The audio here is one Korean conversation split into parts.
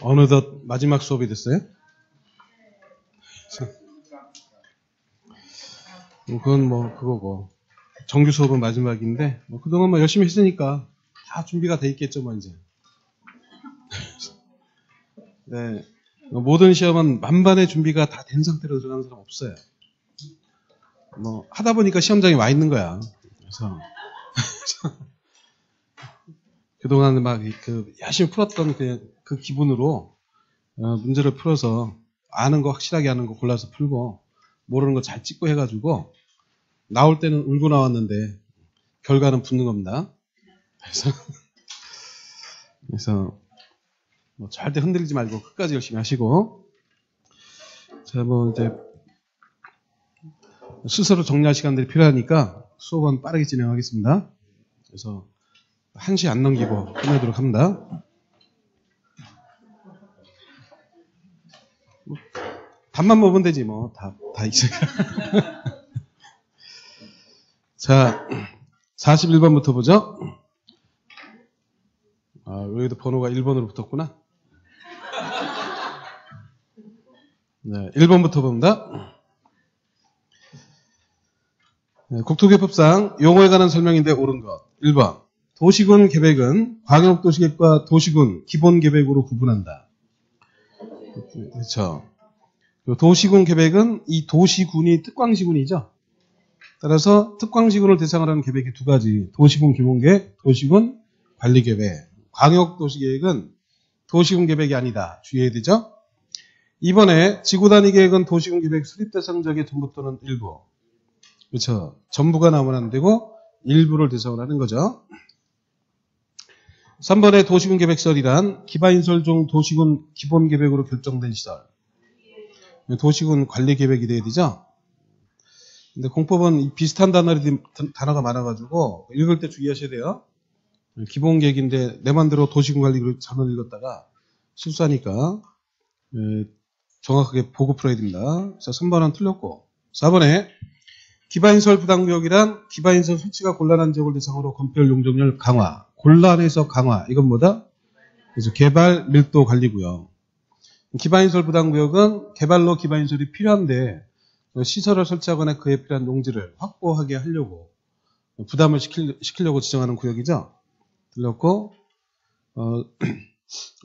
어느덧 마지막 수업이 됐어요? 그건 뭐 그거고 정규 수업은 마지막인데 뭐 그동안 뭐 열심히 했으니까 다 준비가 돼 있겠죠 뭐 이제. 네, 모든 시험은 만반의 준비가 다 된 상태로 들어가는 사람 없어요. 뭐 하다 보니까 시험장에 와 있는 거야. 그래서 그동안 막 그 열심히 풀었던 그 기분으로 문제를 풀어서 아는 거 확실하게 아는 거 골라서 풀고 모르는 거 잘 찍고 해가지고 나올 때는 울고 나왔는데 결과는 붙는 겁니다. 그래서 뭐 절대 흔들리지 말고 끝까지 열심히 하시고 자, 뭐 이제 스스로 정리할 시간들이 필요하니까 수업은 빠르게 진행하겠습니다. 그래서 1시 안 넘기고 끝내도록 합니다. 답만 보면 되지 뭐 다 있으니까. 자, 41번부터 보죠. 아, 여기도 번호가 1번으로 붙었구나. 네, 1번부터 봅니다. 네, 국토개법상 용어에 관한 설명인데 옳은 것. 1번. 도시군 계획은 광역도시계획과 도시군 기본계획으로 구분한다. 그렇죠. 도시군 계획은 이 도시군이 특광시군이죠. 따라서 특광시군을 대상으로 하는 계획이 두 가지. 도시군 기본계획, 도시군 관리계획. 광역도시계획은 도시군 계획이 아니다. 주의해야 되죠. 이번에 지구단위 계획은 도시군 계획 수립 대상 지역의 전부 또는 일부. 그렇죠. 전부가 나오면 안 되고 일부를 대상으로 하는 거죠. 3번의 도시군 계획설이란 기반시설 중 도시군 기본 계획으로 결정된 시설. 도시군 관리 계획이 돼야 되죠. 근데 공법은 비슷한 단어가 많아가지고 읽을 때 주의하셔야 돼요. 기본 계획인데 내 맘대로 도시군 관리를 잘못 읽었다가 실수하니까 정확하게 보고 풀어야 됩니다. 그래서 3번은 틀렸고 4번에 기반시설 부담구역이란 기반시설 설치가 곤란한 지역을 대상으로 건폐율 용적률 강화. 곤란해서 강화. 이건 뭐다? 그래서 개발 밀도 관리구역. 기반시설 부담구역은 개발로 기반시설이 필요한데 시설을 설치하거나 그에 필요한 농지를 확보하게 하려고 부담을 시키려고 지정하는 구역이죠. 들렸고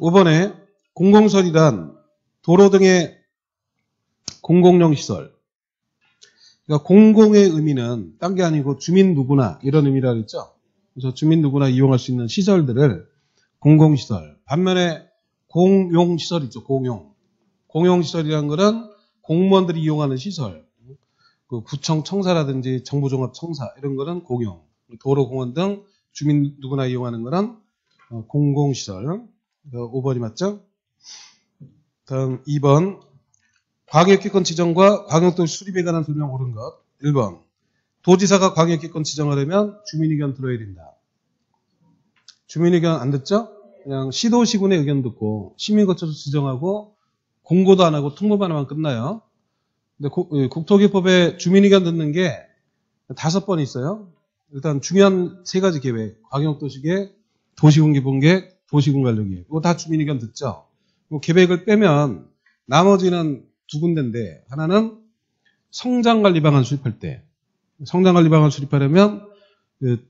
5번에 공공설이란 도로 등의 공공용 시설. 그러니까 공공의 의미는 딴 게 아니고 주민 누구나 이런 의미라 그랬죠. 그래서 주민 누구나 이용할 수 있는 시설들을 공공시설. 반면에 공용시설 있죠. 공용시설이라는 것은 공무원들이 이용하는 시설. 그 구청 청사라든지 정부종합청사 이런 거는 공용. 도로공원 등 주민 누구나 이용하는 거는 공공시설. 5번이 맞죠? 다음 2번. 광역기권 지정과 광역도시 수립에 관한 설명 옳은 것. 1번. 도지사가 광역기권 지정하려면 주민의견 들어야 된다. 주민의견 안 듣죠? 그냥 시도시군의 의견 듣고 시민 거쳐서 지정하고 공고도 안 하고 통보만 하면 끝나요. 근데 국토기법에 주민의견 듣는 게 5번 있어요. 일단 중요한 3가지 계획. 광역도시계획, 도시군 기본계획, 도시군 관리계획. 이거 다 주민의견 듣죠? 계획을 빼면 나머지는 2군데인데 하나는 성장관리 방안 수립할 때 성장관리 방안 수립하려면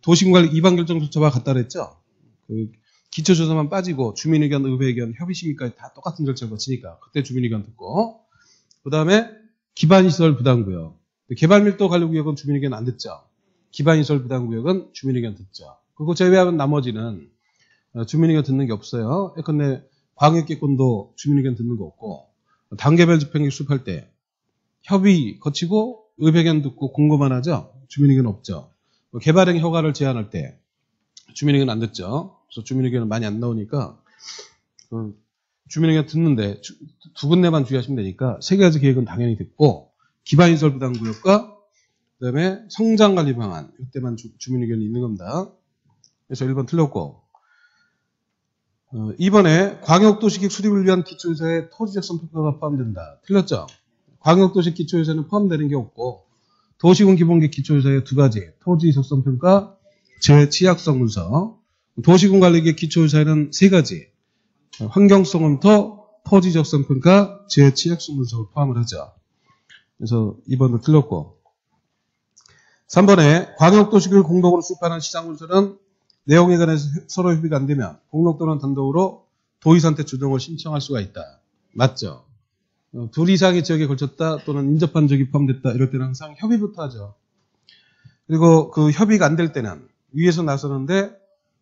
도시군관리 이반결정조차와 같다 그랬죠. 기초조사만 빠지고 주민의견, 의회의견, 협의심의까지 다 똑같은 절차를 거치니까 그때 주민의견 듣고 그 다음에 기반시설 부담구역 개발밀도 관리구역은 주민의견 안 듣죠. 기반시설 부담구역은 주민의견 듣죠. 그거 제외하면 나머지는 주민의견 듣는 게 없어요. 예컨대 광역기권도 주민의견 듣는 거 없고 단계별 집행계획 수립할 때 협의 거치고 의회견 듣고 공고만 하죠. 주민의견 없죠. 개발행 허가를 제한할 때 주민의견 안 듣죠. 그래서 주민의견은 많이 안 나오니까 주민의견 듣는데 2군데만 주의하시면 되니까 3가지 계획은 당연히 듣고 기반시설 부담구역과 그다음에 성장관리 방안 이때만 주민의견이 있는 겁니다. 그래서 1번 틀렸고 2번에 광역도시계획 수립을 위한 기초유사에 토지적성 평가가 포함된다. 틀렸죠? 광역도시 기초유사는 포함되는 게 없고 도시군 기본계획 기초유사에 2가지 토지적성 평가, 재취약성 분석 도시군 관리계획 기초유사에는 3가지 환경성 검토, 토지 적성평가, 재취약수 분석을 포함을 하죠. 그래서 2번은 틀렸고. 3번에 광역도시를 공동으로 수립하는 시장문서는 내용에 관해서 서로 협의가 안 되면 공동 또는 단독으로 도의사한테 조정을 신청할 수가 있다. 맞죠? 둘 이상의 지역에 걸쳤다 또는 인접한 지역이 포함됐다 이럴 때는 항상 협의부터 하죠. 그리고 그 협의가 안 될 때는 위에서 나서는데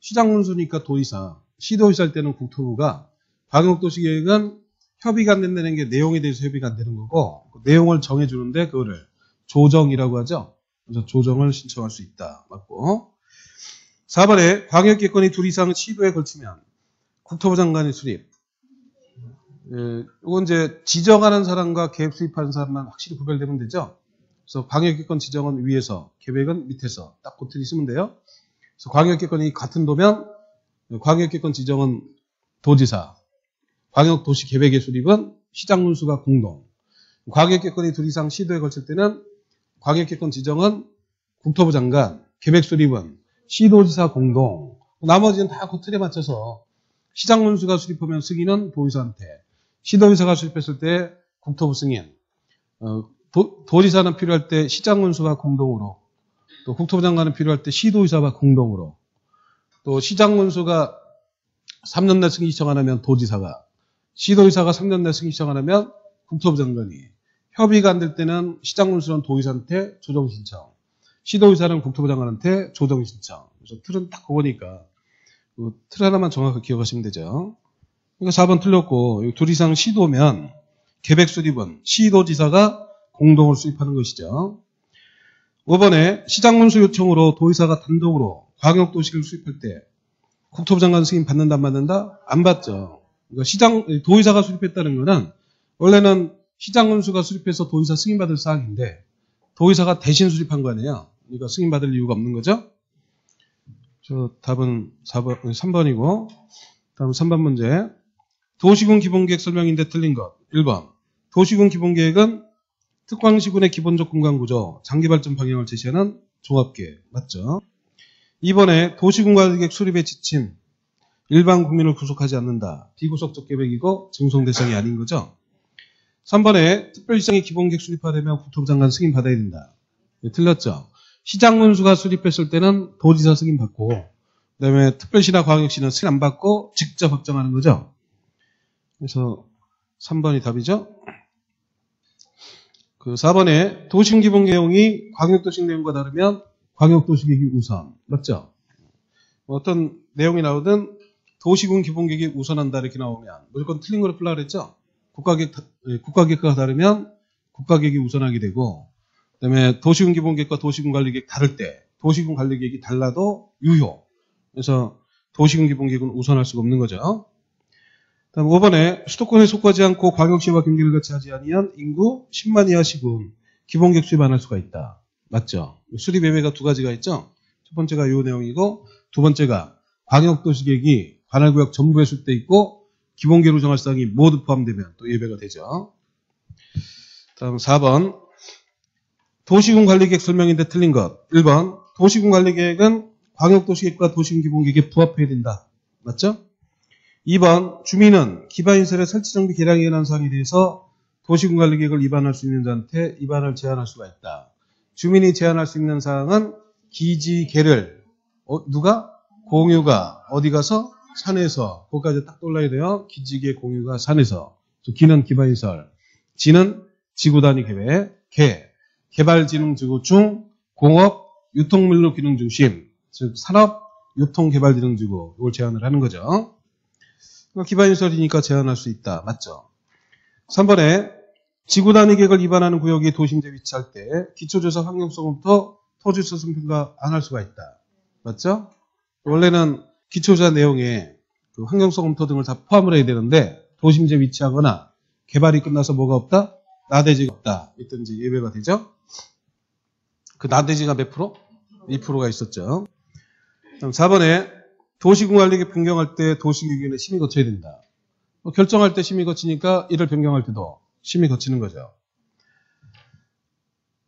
시장문수니까 도의사, 시도의사일 때는 국토부가 광역도시계획은 협의가 안 된다는 게 내용에 대해서 협의가 안 되는 거고 그 내용을 정해주는데 그거를 조정이라고 하죠. 그래서 조정을 신청할 수 있다. 맞고. 4번에 광역기획권이 둘 이상 시도에 걸치면 국토부 장관의 수립. 이건 이제 지정하는 사람과 계획 수립하는 사람만 확실히 구별되면 되죠. 그래서 광역기획권 지정은 위에서, 계획은 밑에서 딱 고트리 쓰면 돼요. 그래서 광역기획권이 같은 도면 광역기획권 지정은 도지사, 광역도시계획의 수립은 시장문수가 공동. 광역기획권이 둘 이상 시도에 걸칠 때는 광역기획권 지정은 국토부 장관, 계획 수립은 시도지사 공동. 나머지는 다 그 틀에 맞춰서 시장문수가 수립하면 승인은 도의사한테, 시도의사가 수립했을 때 국토부 승인, 도지사는 필요할 때 시장문수가 공동으로, 또 국토부 장관은 필요할 때 시도의사가 공동으로, 또 시장문수가 3년 내 승인 신청 안 하면 도지사가, 시도의사가 3년 내 승인 신청 안 하면 국토부 장관이, 협의가 안 될 때는 시장문수는 도의사한테 조정 신청, 시도의사는 국토부 장관한테 조정 신청. 그래서 틀은 딱 그거니까 틀 하나만 정확하게 기억하시면 되죠. 그러니까 4번 틀렸고 둘 이상 시도면 계획 수립은 시도지사가 공동을 수립하는 것이죠. 5번에 시장문수 요청으로 도의사가 단독으로 광역도시를 수립할 때 국토부 장관 승인 받는다 안 받는다? 안 받죠. 그러니까 도의사가 수립했다는 거는 원래는 시장문수가 수립해서 도의사 승인받을 사항인데 도의사가 대신 수립한 거 아니에요. 그러니까 승인받을 이유가 없는 거죠. 저 답은 3번이고 다음 3번 문제. 도시군 기본계획 설명인데 틀린 것. 1번. 도시군 기본계획은 특광시군의 기본적 공간구조, 장기발전 방향을 제시하는 종합계획. 맞죠? 2번에 도시군관리계획 수립의 지침. 일반 국민을 구속하지 않는다. 비구속적 계획이고 증송 대상이 아닌 거죠. 3번에 특별시장의 기본계획 수립하려면 국토부 장관 승인 받아야 된다. 네, 틀렸죠. 시장문수가 수립했을 때는 도지사 승인 받고 그다음에 특별시나 광역시는 승인 안 받고 직접 확정하는 거죠. 그래서 3번이 답이죠. 그 4번에 도시군 기본계획이 광역도시 내용과 다르면 광역도시계획이 우선. 맞죠? 어떤 내용이 나오든 도시군 기본계획이 우선한다 이렇게 나오면 무조건 틀린 거를 풀라 그랬죠. 국가계획과 다르면 국가계획이 우선하게 되고 그다음에 도시군 기본계획과 도시군 관리계획 다를 때 도시군 관리계획이 달라도 유효. 그래서 도시군 기본계획은 우선할 수가 없는 거죠. 다음 5번에 수도권에 속하지 않고 광역시와 경계를 같이 하지 아니한 인구 10만 이하 시군 기본계획 수립 안 할 수가 있다. 맞죠? 수립 예외가 두 가지가 있죠. 첫 번째가 이 내용이고 두 번째가 광역도시계획이 관할구역 전부에 수립돼 있고 기본계획으로 정할 사항이 모두 포함되면 또 예외가 되죠. 다음 4번 도시군 관리계획 설명인데 틀린 것. 1번 도시군 관리계획은 광역도시계획과 도시군 기본계획에 부합해야 된다. 맞죠? 2번 주민은 기반인설의 설치정비 개량에 관한 사항에 대해서 도시군 관리계획을 위반할 수 있는 자한테 위반을 제한할 수가 있다. 주민이 제한할 수 있는 사항은 기지개를 누가? 공유가 어디 가서? 산에서. 그것까지 딱 떠올라야 돼요. 기지개 공유가 산에서. 기는 기반인설. 지는 지구단위 계획. 개발진흥지구 공업, 유통물류기능중심. 즉 산업, 유통개발진흥지구. 이걸 제한을 하는 거죠. 기반인설이니까 제한할 수 있다. 맞죠? 3번에 지구단위 계획을 위반하는 구역이 도심지에 위치할 때 기초조사 환경성부터 토지수선 평가 안 할 수가 있다. 맞죠? 원래는 기초조사 내용에 그 환경성검토 등을 다 포함을 해야 되는데 도심지에 위치하거나 개발이 끝나서 뭐가 없다? 나대지가 없다. 있든지 예외가 되죠. 그 나대지가 몇 프로? 2%가 있었죠. 다음 4번에 도시군 관리계획 변경할 때 도시계획위원회 심의 거쳐야 된다. 결정할 때 심의 거치니까 이를 변경할 때도 심의 거치는 거죠.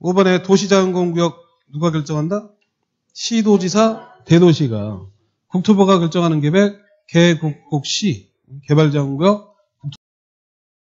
5번에 도시자원공구역 누가 결정한다? 시도지사, 대도시가. 국토부가 결정하는 계획, 개국시, 개발자원구역,